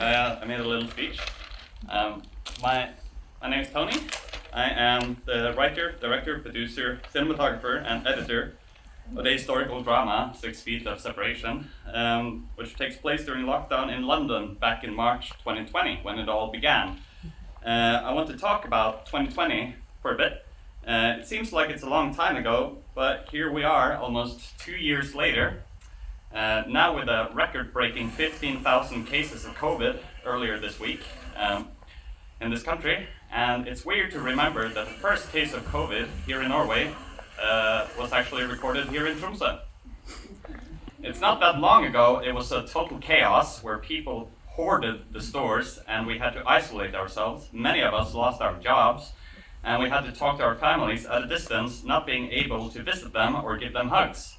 I made a little speech. My name is Toni. I am the writer, director, producer, cinematographer, and editor of the historical drama 6 Feet of Separation, which takes place during lockdown in London back in March 2020, when it all began. I want to talk about 2020 for a bit. It seems like it's a long time ago, but here we are almost 2 years later, now with a record-breaking 15,000 cases of COVID earlier this week in this country. And it's weird to remember that the first case of COVID here in Norway was actually recorded here in Tromsø. It's not that long ago, it was a total chaos where people hoarded the stores and we had to isolate ourselves. Many of us lost our jobs and we had to talk to our families at a distance, not being able to visit them or give them hugs.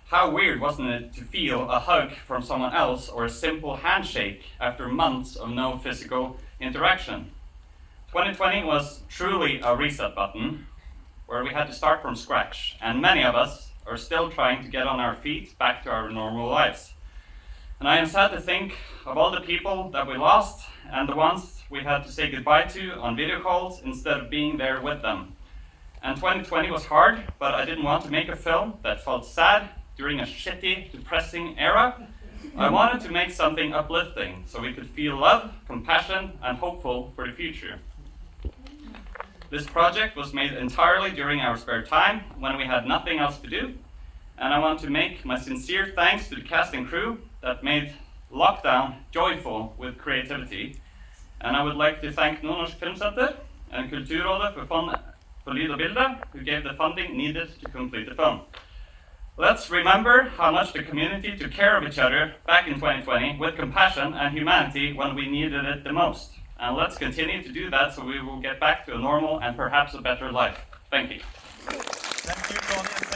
How weird wasn't it to feel a hug from someone else or a simple handshake after months of no physical interaction? 2020 was truly a reset button where we had to start from scratch, and many of us are still trying to get on our feet back to our normal lives. And I am sad to think of all the people that we lost and the ones we had to say goodbye to on video calls instead of being there with them. And 2020 was hard, but I didn't want to make a film that felt sad during a shitty, depressing era. I wanted to make something uplifting so we could feel love, compassion, and hopeful for the future. This project was made entirely during our spare time when we had nothing else to do, and I want to make my sincere thanks to the cast and crew that made lockdown joyful with creativity. And I would like to thank Norway Film Festival and Kulturrådet for Fond for Lyd og Bilde, who gave the funding needed to complete the film. Let's remember how much the community took care of each other back in 2020 with compassion and humanity when we needed it the most. And let's continue to do that so we will get back to a normal and perhaps a better life. Thank you. Thank you, Toni.